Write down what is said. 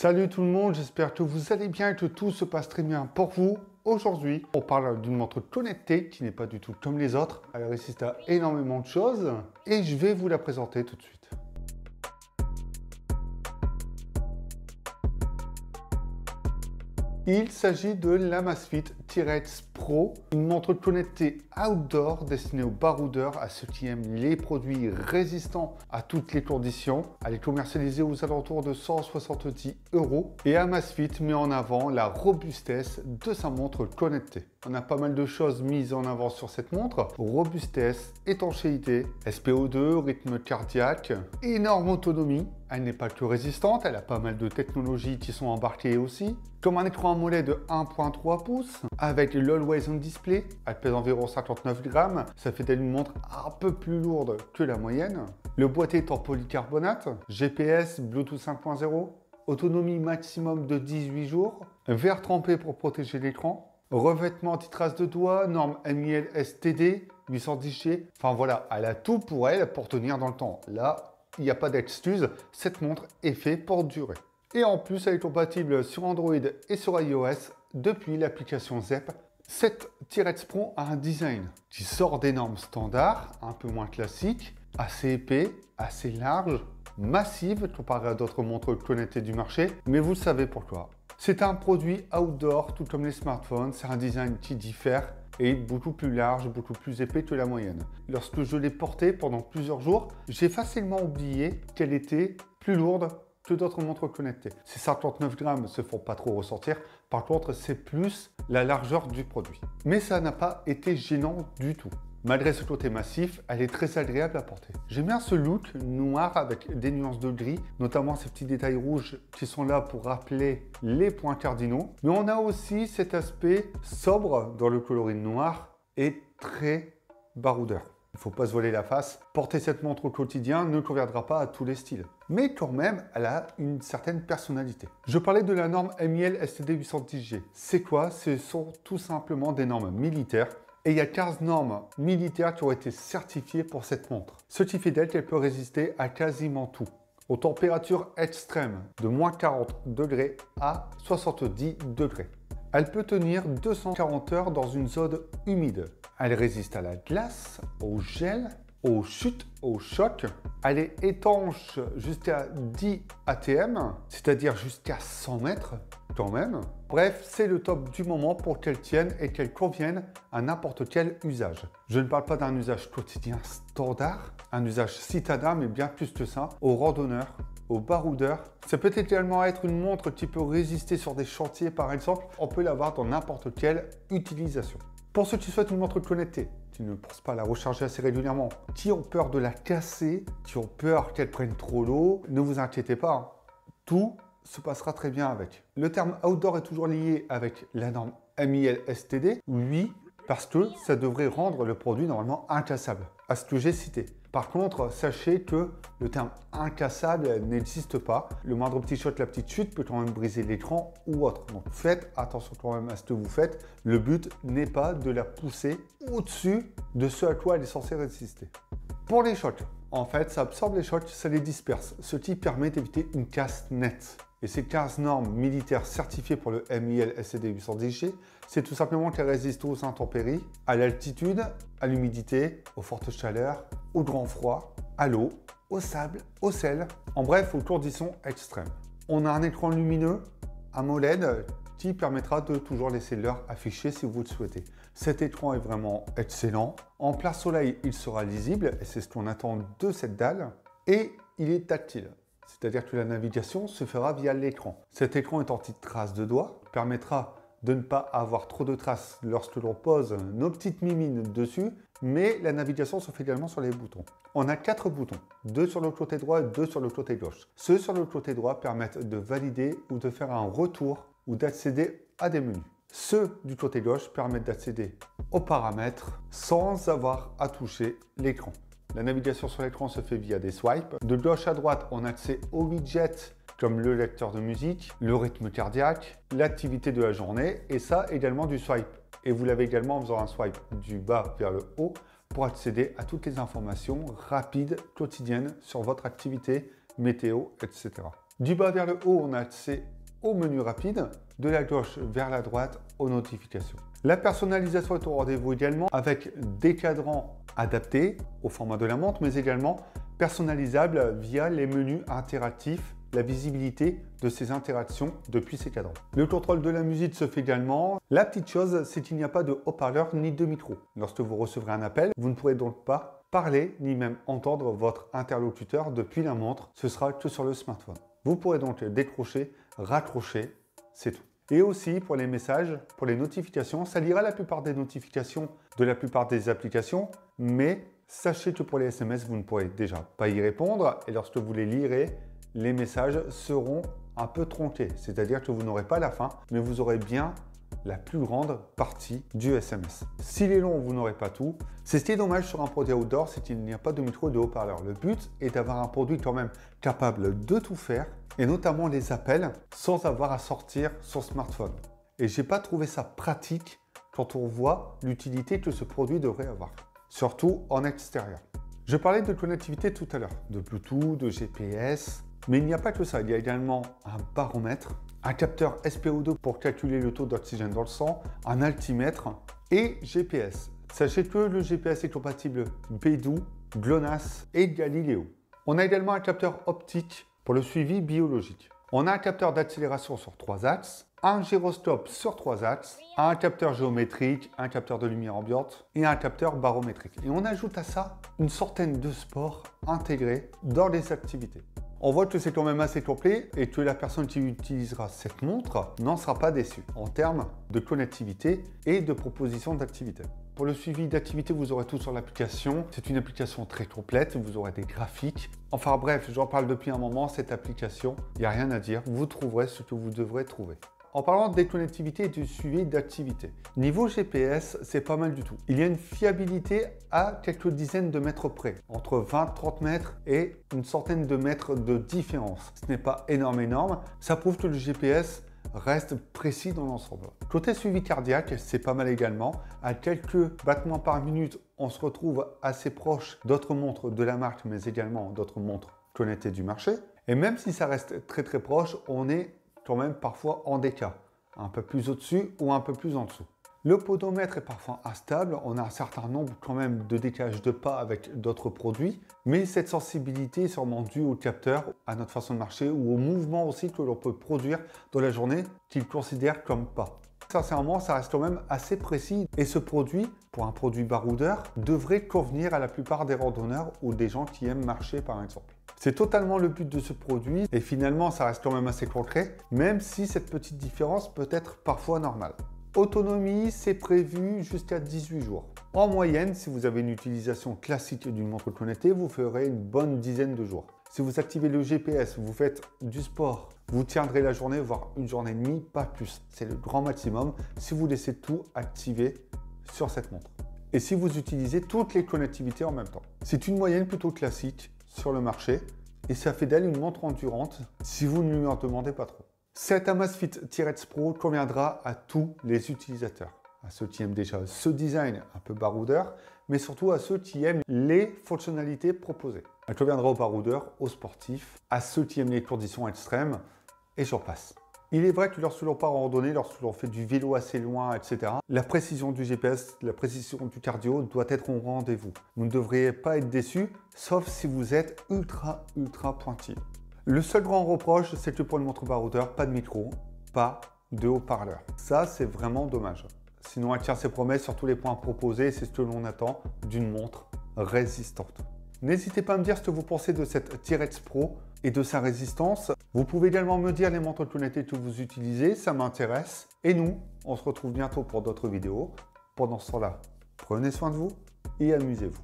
Salut tout le monde, j'espère que vous allez bien et que tout se passe très bien pour vous. Aujourd'hui, on parle d'une montre connectée qui n'est pas du tout comme les autres. Elle résiste à énormément de choses et je vais vous la présenter tout de suite. Il s'agit de l'Amazfit T-Rex Pro, une montre connectée outdoor destinée aux baroudeurs, à ceux qui aiment les produits résistants à toutes les conditions. Elle est commercialisée aux alentours de 170 €. Et Amazfit met en avant la robustesse de sa montre connectée. On a pas mal de choses mises en avant sur cette montre. Robustesse, étanchéité, SPO2, rythme cardiaque, énorme autonomie. Elle n'est pas que résistante, elle a pas mal de technologies qui sont embarquées aussi. Comme un écran AMOLED de 1.3 pouces, avec l'Always On Display, elle pèse environ 59 grammes, ça fait d'elle une montre un peu plus lourde que la moyenne. Le boîtier est en polycarbonate, GPS, Bluetooth 5.0, autonomie maximum de 18 jours, verre trempé pour protéger l'écran, revêtement anti-trace de doigts, norme MIL STD, 810G, enfin voilà, elle a tout pour elle pour tenir dans le temps. Là, il n'y a pas d'excuse, cette montre est faite pour durer. Et en plus, elle est compatible sur Android et sur iOS depuis l'application Zepp. Cette T-Rex Pro a un design qui sort des normes standards, un peu moins classique, assez épais, assez large, massive comparé à d'autres montres connectées du marché, mais vous le savez pourquoi. C'est un produit outdoor, tout comme les smartphones, c'est un design qui diffère et beaucoup plus large, beaucoup plus épais que la moyenne. Lorsque je l'ai portée pendant plusieurs jours, j'ai facilement oublié qu'elle était plus lourde que d'autres montres connectées. Ces 59 grammes ne se font pas trop ressortir, par contre c'est plus la largeur du produit. Mais ça n'a pas été gênant du tout. Malgré ce côté massif, elle est très agréable à porter. J'aime bien ce look noir avec des nuances de gris, notamment ces petits détails rouges qui sont là pour rappeler les points cardinaux. Mais on a aussi cet aspect sobre dans le coloris noir et très baroudeur. Il ne faut pas se voiler la face. Porter cette montre au quotidien ne conviendra pas à tous les styles. Mais quand même, elle a une certaine personnalité. Je parlais de la norme MIL STD 810G. C'est quoi? Ce sont tout simplement des normes militaires. Et il y a 15 normes militaires qui ont été certifiées pour cette montre. Ce qui fait d'elle qu'elle peut résister à quasiment tout. Aux températures extrêmes, de moins 40 degrés à 70 degrés. Elle peut tenir 240 heures dans une zone humide. Elle résiste à la glace, au gel, aux chutes, aux chocs. Elle est étanche jusqu'à 10 ATM, c'est-à-dire jusqu'à 100 mètres quand même. Bref, c'est le top du moment pour qu'elle tienne et qu'elle convienne à n'importe quel usage. Je ne parle pas d'un usage quotidien standard, un usage citadin, mais bien plus que ça, aux randonneurs, aux baroudeurs. Ça peut également être une montre qui peut résister sur des chantiers par exemple. On peut l'avoir dans n'importe quelle utilisation. Pour ceux qui souhaitent une montre connectée, qui ne pensent pas la recharger assez régulièrement, qui ont peur de la casser, qui ont peur qu'elle prenne trop l'eau, ne vous inquiétez pas, tout se passera très bien avec. Le terme outdoor est toujours lié avec la norme MIL STD, oui, parce que ça devrait rendre le produit normalement incassable, à ce que j'ai cité. Par contre, sachez que le terme incassable n'existe pas. Le moindre petit shot, la petite chute peut quand même briser l'écran ou autre. Donc faites attention quand même à ce que vous faites. Le but n'est pas de la pousser au-dessus de ce à quoi elle est censée résister. Pour les chocs, en fait, ça absorbe les chocs, ça les disperse, ce qui permet d'éviter une casse nette. Et ces 15 normes militaires certifiées pour le MIL STD 810G, c'est tout simplement qu'elles résistent aux intempéries, à l'altitude, à l'humidité, aux fortes chaleurs, au grand froid, à l'eau, au sable, au sel, en bref, aux conditions extrêmes. On a un écran lumineux AMOLED qui permettra de toujours laisser l'heure affichée si vous le souhaitez. Cet écran est vraiment excellent. En plein soleil, il sera lisible et c'est ce qu'on attend de cette dalle. Et il est tactile. C'est-à-dire que la navigation se fera via l'écran. Cet écran est anti-trace de doigts, permettra de ne pas avoir trop de traces lorsque l'on pose nos petites mimines dessus, mais la navigation se fait également sur les boutons. On a 4 boutons, 2 sur le côté droit et 2 sur le côté gauche. Ceux sur le côté droit permettent de valider ou de faire un retour ou d'accéder à des menus. Ceux du côté gauche permettent d'accéder aux paramètres sans avoir à toucher l'écran. La navigation sur l'écran se fait via des swipes. De gauche à droite, on a accès aux widgets comme le lecteur de musique, le rythme cardiaque, l'activité de la journée et ça également du swipe. Et vous l'avez également en faisant un swipe du bas vers le haut pour accéder à toutes les informations rapides, quotidiennes sur votre activité, météo, etc. Du bas vers le haut, on a accès au menu rapide, de la gauche vers la droite aux notifications. La personnalisation est au rendez-vous également avec des cadrans adaptés au format de la montre, mais également personnalisables via les menus interactifs, la visibilité de ces interactions depuis ces cadrans. Le contrôle de la musique se fait également. La petite chose, c'est qu'il n'y a pas de haut-parleur ni de micro. Lorsque vous recevrez un appel, vous ne pourrez donc pas parler ni même entendre votre interlocuteur depuis la montre. Ce sera que sur le smartphone. Vous pourrez donc décrocher, raccrocher, c'est tout. Et aussi pour les messages, pour les notifications, ça lira la plupart des notifications de la plupart des applications, mais sachez que pour les SMS, vous ne pourrez déjà pas y répondre et lorsque vous les lirez, les messages seront un peu tronqués, c'est-à-dire que vous n'aurez pas la fin, mais vous aurez bien la plus grande partie du SMS. S'il est long, vous n'aurez pas tout. C'est ce qui est dommage sur un produit outdoor, c'est qu'il n'y a pas de micro et de haut-parleur. Le but est d'avoir un produit quand même capable de tout faire, et notamment les appels, sans avoir à sortir son smartphone. Et j'ai pas trouvé ça pratique quand on voit l'utilité que ce produit devrait avoir, surtout en extérieur. Je parlais de connectivité tout à l'heure, de Bluetooth, de GPS, mais il n'y a pas que ça, il y a également un baromètre, un capteur SpO2 pour calculer le taux d'oxygène dans le sang, un altimètre et GPS. Sachez que le GPS est compatible Beidou, GLONASS et Galileo. On a également un capteur optique pour le suivi biologique. On a un capteur d'accélération sur 3 axes, un gyroscope sur 3 axes, un capteur géométrique, un capteur de lumière ambiante et un capteur barométrique. Et on ajoute à ça une centaine de sports intégrés dans les activités. On voit que c'est quand même assez complet et que la personne qui utilisera cette montre n'en sera pas déçue en termes de connectivité et de proposition d'activité. Pour le suivi d'activité, vous aurez tout sur l'application. C'est une application très complète, vous aurez des graphiques. Enfin bref, j'en parle depuis un moment, cette application, il n'y a rien à dire, vous trouverez ce que vous devrez trouver. En parlant des connectivités et du suivi d'activité, niveau GPS, c'est pas mal du tout. Il y a une fiabilité à quelques dizaines de mètres près, entre 20-30 mètres et une centaine de mètres de différence. Ce n'est pas énorme, ça prouve que le GPS reste précis dans l'ensemble. Côté suivi cardiaque, c'est pas mal également. À quelques battements par minute, on se retrouve assez proche d'autres montres de la marque, mais également d'autres montres connectées du marché. Et même si ça reste très proche, on est quand même parfois en décalage, un peu plus au-dessus ou un peu plus en dessous. Le podomètre est parfois instable, on a un certain nombre quand même de décalages de pas avec d'autres produits, mais cette sensibilité est sûrement due au capteur, à notre façon de marcher ou au mouvement aussi que l'on peut produire dans la journée qu'il considère comme pas. Sincèrement, ça reste quand même assez précis et ce produit, pour un produit baroudeur, devrait convenir à la plupart des randonneurs ou des gens qui aiment marcher par exemple. C'est totalement le but de ce produit et finalement ça reste quand même assez concret, même si cette petite différence peut être parfois normale. Autonomie, c'est prévu jusqu'à 18 jours. En moyenne, si vous avez une utilisation classique d'une montre connectée, vous ferez une bonne dizaine de jours. Si vous activez le GPS, vous faites du sport, vous tiendrez la journée, voire une journée et demie, pas plus. C'est le grand maximum si vous laissez tout activer sur cette montre. Et si vous utilisez toutes les connectivités en même temps. C'est une moyenne plutôt classique sur le marché et ça fait d'elle une montre endurante si vous ne lui en demandez pas trop. Cette Amazfit T-Rex Pro conviendra à tous les utilisateurs, à ceux qui aiment déjà ce design un peu baroudeur, mais surtout à ceux qui aiment les fonctionnalités proposées. Elle conviendra aux baroudeurs, aux sportifs, à ceux qui aiment les conditions extrêmes, et j'en passe. Il est vrai que lorsque l'on part en randonnée, lorsque l'on fait du vélo assez loin, etc., la précision du GPS, la précision du cardio doit être au rendez-vous. Vous ne devriez pas être déçu, sauf si vous êtes ultra pointillé. Le seul grand reproche, c'est que pour une montre baroudeur, pas de micro, pas de haut-parleur. Ça, c'est vraiment dommage. Sinon, elle tient ses promesses sur tous les points proposés, c'est ce que l'on attend d'une montre résistante. N'hésitez pas à me dire ce que vous pensez de cette T-Rex Pro et de sa résistance. Vous pouvez également me dire les montres connectées que vous utilisez, ça m'intéresse. Et nous, on se retrouve bientôt pour d'autres vidéos. Pendant ce temps-là, prenez soin de vous et amusez-vous.